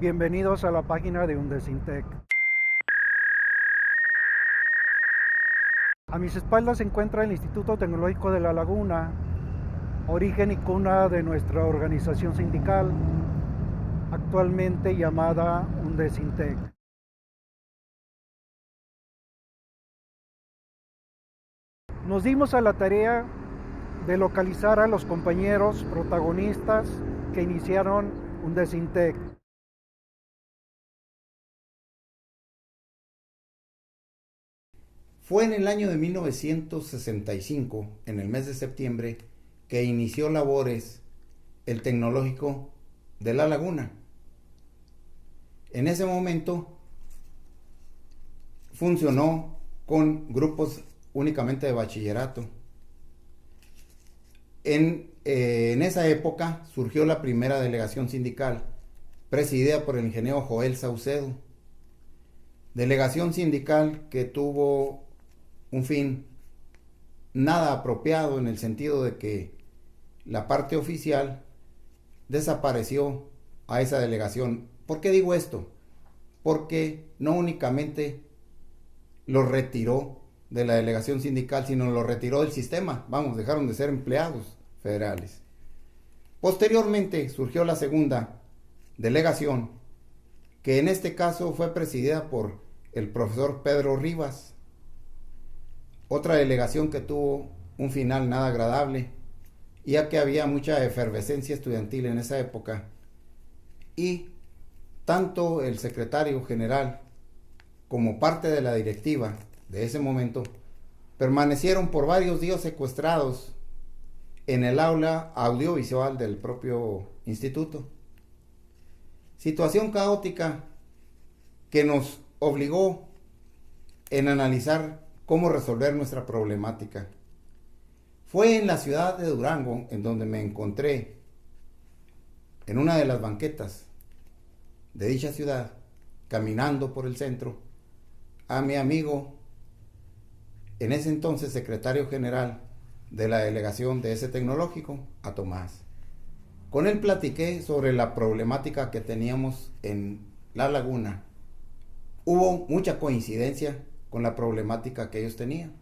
Bienvenidos a la página de Undesintec. A mis espaldas se encuentra el Instituto Tecnológico de La Laguna, origen y cuna de nuestra organización sindical, actualmente llamada Undesintec. Nos dimos a la tarea de localizar a los compañeros protagonistas que iniciaron Undesintec. Fue en el año de 1965, en el mes de septiembre, que inició labores el Tecnológico de La Laguna. En ese momento funcionó con grupos únicamente de bachillerato. En esa época surgió la primera delegación sindical, presidida por el ingeniero Joel Saucedo. Delegación sindical que tuvo un fin nada apropiado, en el sentido de que la parte oficial desapareció a esa delegación. ¿Por qué digo esto? Porque no únicamente lo retiró de la delegación sindical, sino lo retiró del sistema. Dejaron de ser empleados federales. Posteriormente surgió la segunda delegación, que en este caso fue presidida por el profesor Pedro Rivas. Otra delegación que tuvo un final nada agradable, ya que había mucha efervescencia estudiantil en esa época, y tanto el secretario general como parte de la directiva de ese momento permanecieron por varios días secuestrados en el aula audiovisual del propio instituto. Situación caótica que nos obligó en analizar cómo resolver nuestra problemática. Fue en la ciudad de Durango en donde me encontré en una de las banquetas de dicha ciudad, caminando por el centro, a mi amigo, en ese entonces secretario general de la delegación de ese tecnológico, a Tomás. Con él platiqué sobre la problemática que teníamos en La Laguna. Hubo mucha coincidencia con la problemática que ellos tenían.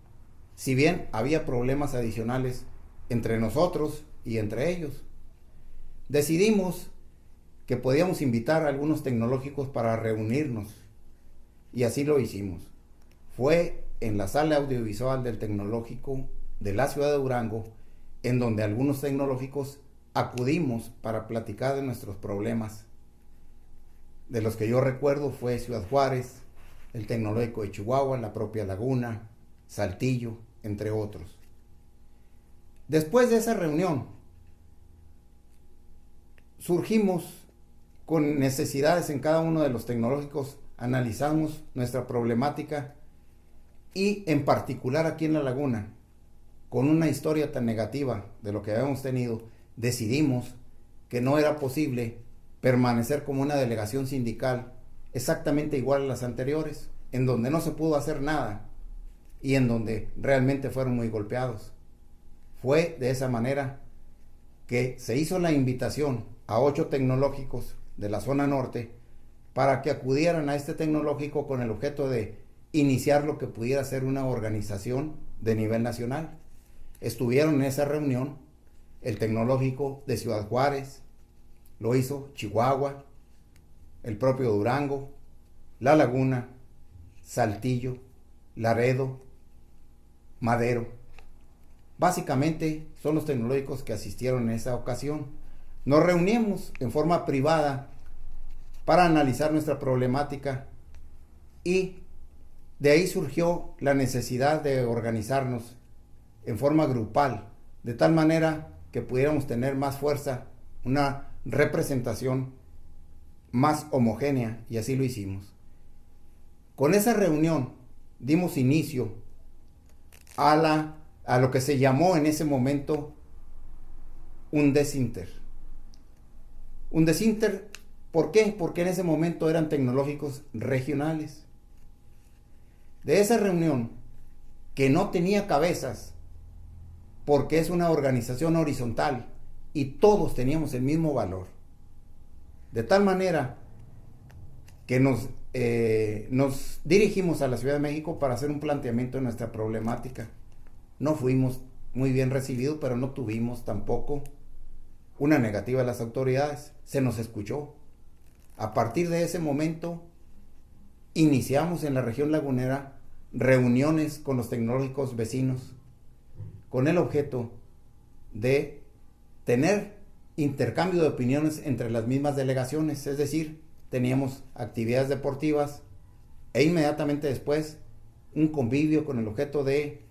Si bien había problemas adicionales entre nosotros y entre ellos, decidimos que podíamos invitar a algunos tecnológicos para reunirnos, y así lo hicimos. Fue en la sala audiovisual del tecnológico de la ciudad de Durango, en donde algunos tecnológicos acudimos para platicar de nuestros problemas. De los que yo recuerdo fue Ciudad Juárez, el Tecnológico de Chihuahua, la propia Laguna, Saltillo, entre otros. Después de esa reunión, surgimos con necesidades en cada uno de los tecnológicos, analizamos nuestra problemática, y en particular aquí en La Laguna, con una historia tan negativa de lo que habíamos tenido, decidimos que no era posible permanecer como una delegación sindical exactamente igual a las anteriores, en donde no se pudo hacer nada y en donde realmente fueron muy golpeados. Fue de esa manera que se hizo la invitación a 8 tecnológicos de la zona norte para que acudieran a este tecnológico con el objeto de iniciar lo que pudiera ser una organización de nivel nacional. Estuvieron en esa reunión el tecnológico de Ciudad Juárez, lo hizo Chihuahua, el propio Durango, La Laguna, Saltillo, Laredo, Madero. Básicamente son los tecnológicos que asistieron en esa ocasión. Nos reunimos en forma privada para analizar nuestra problemática, y de ahí surgió la necesidad de organizarnos en forma grupal, de tal manera que pudiéramos tener más fuerza, una representación más homogénea, y así lo hicimos. Con esa reunión dimos inicio a lo que se llamó en ese momento Undesinter. Undesinter, ¿por qué? Porque en ese momento eran tecnológicos regionales. De esa reunión, que no tenía cabezas, porque es una organización horizontal y todos teníamos el mismo valor, de tal manera que nos dirigimos a la Ciudad de México para hacer un planteamiento de nuestra problemática. No fuimos muy bien recibidos, pero no tuvimos tampoco una negativa de las autoridades. Se nos escuchó. A partir de ese momento, iniciamos en la región lagunera reuniones con los tecnológicos vecinos, con el objeto de tener intercambio de opiniones entre las mismas delegaciones, es decir, teníamos actividades deportivas e inmediatamente después un convivio con el objeto de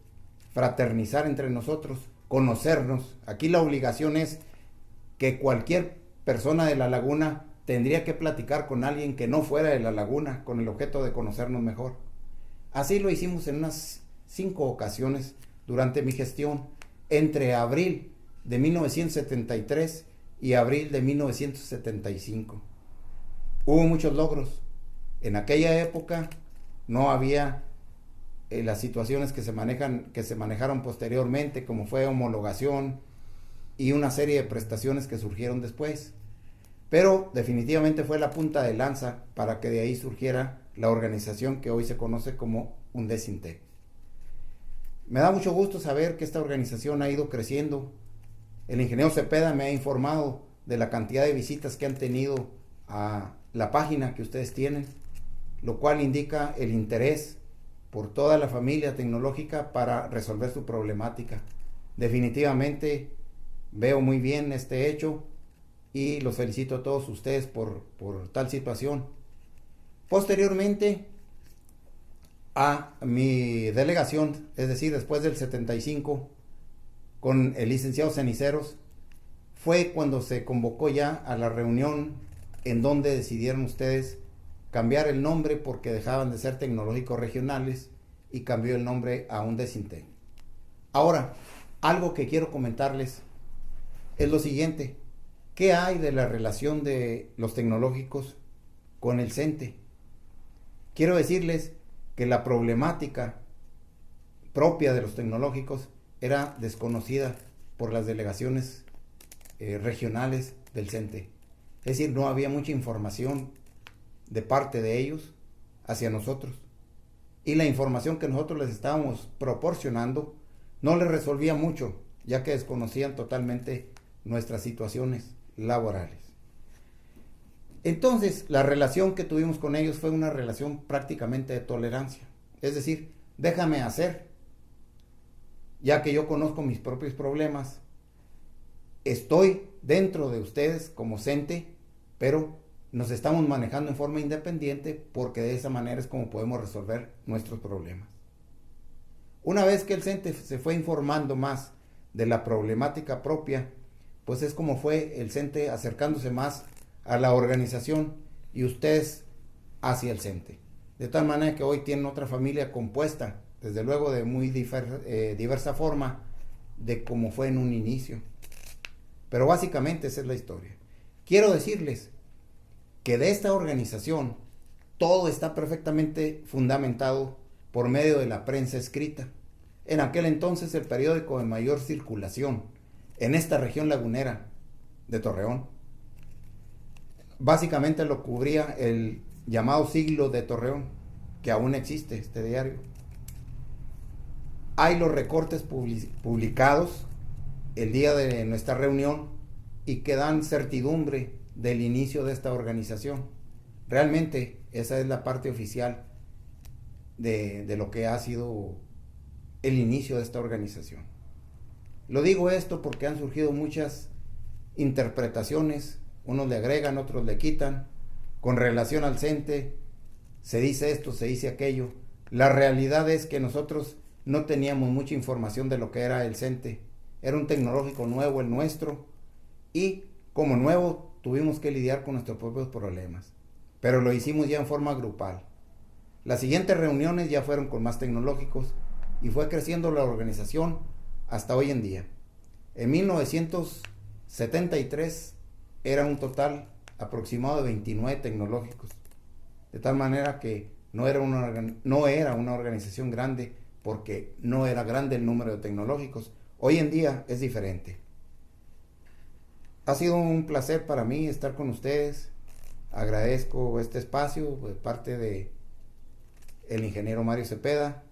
fraternizar entre nosotros, conocernos. Aquí la obligación es que cualquier persona de la laguna tendría que platicar con alguien que no fuera de la laguna con el objeto de conocernos mejor. Así lo hicimos en unas 5 ocasiones durante mi gestión, entre abril de 1973 y abril de 1975. Hubo muchos logros. En aquella época no había las situaciones que se manejaron posteriormente, como fue homologación y una serie de prestaciones que surgieron después. Pero definitivamente fue la punta de lanza para que de ahí surgiera la organización que hoy se conoce como Undecintec. Me da mucho gusto saber que esta organización ha ido creciendo. El ingeniero Cepeda me ha informado de la cantidad de visitas que han tenido a la página que ustedes tienen, lo cual indica el interés por toda la familia tecnológica para resolver su problemática. Definitivamente veo muy bien este hecho y los felicito a todos ustedes por tal situación. Posteriormente a mi delegación, es decir, después del 75, con el licenciado Ceniceros, fue cuando se convocó ya a la reunión en donde decidieron ustedes cambiar el nombre porque dejaban de ser tecnológicos regionales y cambió el nombre a Undecintec. Ahora, algo que quiero comentarles es lo siguiente: ¿qué hay de la relación de los tecnológicos con el CENTE? Quiero decirles que la problemática propia de los tecnológicos era desconocida por las delegaciones regionales del CENTE. Es decir, no había mucha información de parte de ellos hacia nosotros. Y la información que nosotros les estábamos proporcionando no les resolvía mucho, ya que desconocían totalmente nuestras situaciones laborales. Entonces, la relación que tuvimos con ellos fue una relación prácticamente de tolerancia. Es decir, déjame hacer, ya que yo conozco mis propios problemas. Estoy dentro de ustedes como CENTE, pero nos estamos manejando en forma independiente porque de esa manera es como podemos resolver nuestros problemas. Una vez que el CENTE se fue informando más de la problemática propia, pues es como fue el CENTE acercándose más a la organización y ustedes hacia el CENTE. De tal manera que hoy tienen otra familia compuesta, desde luego de muy diversa forma de como fue en un inicio. Pero básicamente esa es la historia. Quiero decirles que de esta organización todo está perfectamente fundamentado por medio de la prensa escrita. En aquel entonces el periódico de mayor circulación en esta región lagunera de Torreón, básicamente lo cubría el llamado Siglo de Torreón, que aún existe este diario. Hay los recortes publicados el día de nuestra reunión y que dan certidumbre del inicio de esta organización. Realmente esa es la parte oficial de lo que ha sido el inicio de esta organización. Lo digo esto porque han surgido muchas interpretaciones, unos le agregan, otros le quitan, con relación al CENTE, se dice esto, se dice aquello. La realidad es que nosotros no teníamos mucha información de lo que era el CENTE. Era un tecnológico nuevo el nuestro y como nuevo tuvimos que lidiar con nuestros propios problemas, pero lo hicimos ya en forma grupal. Las siguientes reuniones ya fueron con más tecnológicos y fue creciendo la organización hasta hoy en día. En 1973 era un total aproximado de 29 tecnológicos, de tal manera que no era una organización grande porque no era grande el número de tecnológicos. Hoy en día es diferente. Ha sido un placer para mí estar con ustedes. agradezco este espacio de parte de el ingeniero Mario Cepeda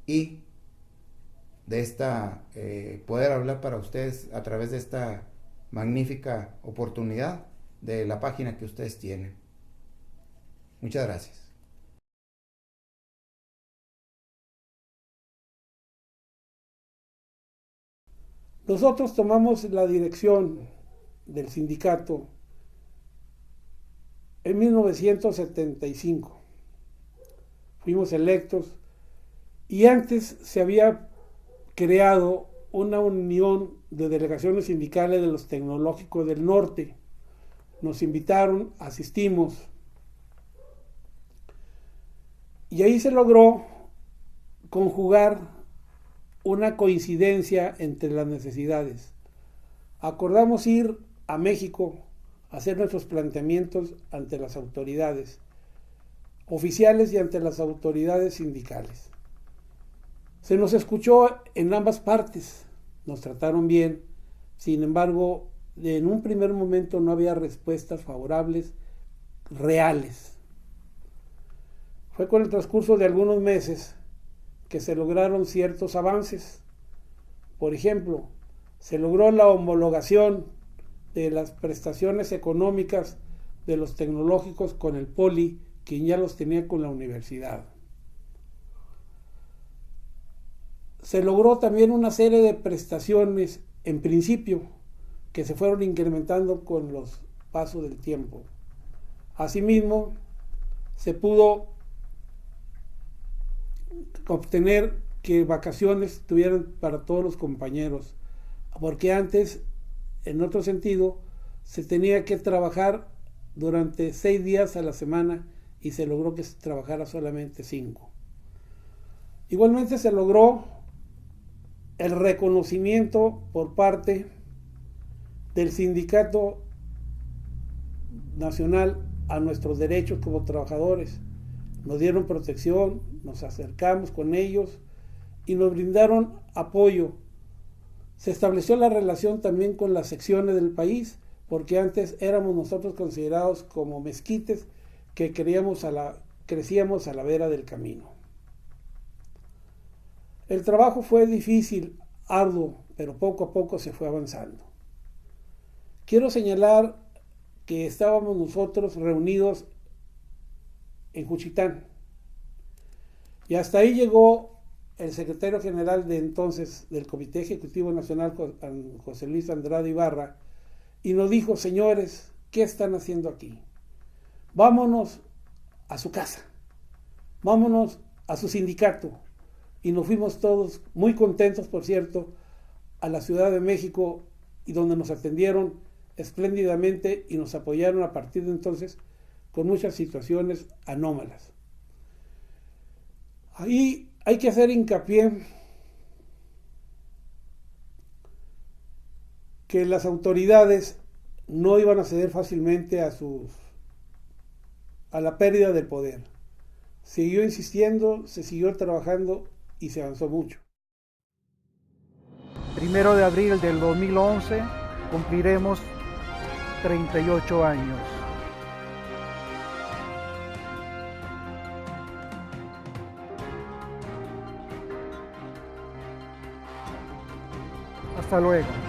y de poder hablar para ustedes a través de esta magnífica oportunidad de la página que ustedes tienen. Muchas gracias. Nosotros tomamos la dirección del sindicato en 1975. Fuimos electos y antes se había creado una unión de delegaciones sindicales de los tecnológicos del norte. Nos invitaron, asistimos y ahí se logró conjugar una coincidencia entre las necesidades. Acordamos ir a México a hacer nuestros planteamientos ante las autoridades oficiales y ante las autoridades sindicales. Se nos escuchó en ambas partes, nos trataron bien, sin embargo, en un primer momento no había respuestas favorables reales. Fue con el transcurso de algunos meses que se lograron ciertos avances. Por ejemplo, se logró la homologación de las prestaciones económicas de los tecnológicos con el Poli, quien ya los tenía con la universidad. Se logró también una serie de prestaciones, en principio, que se fueron incrementando con los pasos del tiempo. Asimismo, se pudo obtener que vacaciones tuvieran para todos los compañeros, porque antes, en otro sentido, se tenía que trabajar durante 6 días a la semana y se logró que se trabajara solamente 5. Igualmente se logró el reconocimiento por parte del Sindicato Nacional a nuestros derechos como trabajadores. Nos dieron protección, nos acercamos con ellos y nos brindaron apoyo. Se estableció la relación también con las secciones del país, porque antes éramos nosotros considerados como mezquites que crecíamos a la vera del camino. El trabajo fue difícil, arduo, pero poco a poco se fue avanzando. Quiero señalar que estábamos nosotros reunidos en Juchitán. Y hasta ahí llegó el secretario general de entonces del Comité Ejecutivo Nacional, José Luis Andrade Ibarra, y nos dijo: señores, ¿qué están haciendo aquí? Vámonos a su casa, vámonos a su sindicato. Y nos fuimos todos, muy contentos por cierto, a la Ciudad de México, y donde nos atendieron espléndidamente y nos apoyaron a partir de entonces con muchas situaciones anómalas. Ahí hay que hacer hincapié que las autoridades no iban a ceder fácilmente a la pérdida del poder. Siguió insistiendo, se siguió trabajando y se avanzó mucho. 1 de abril del 2011 cumpliremos 38 años. Hasta luego.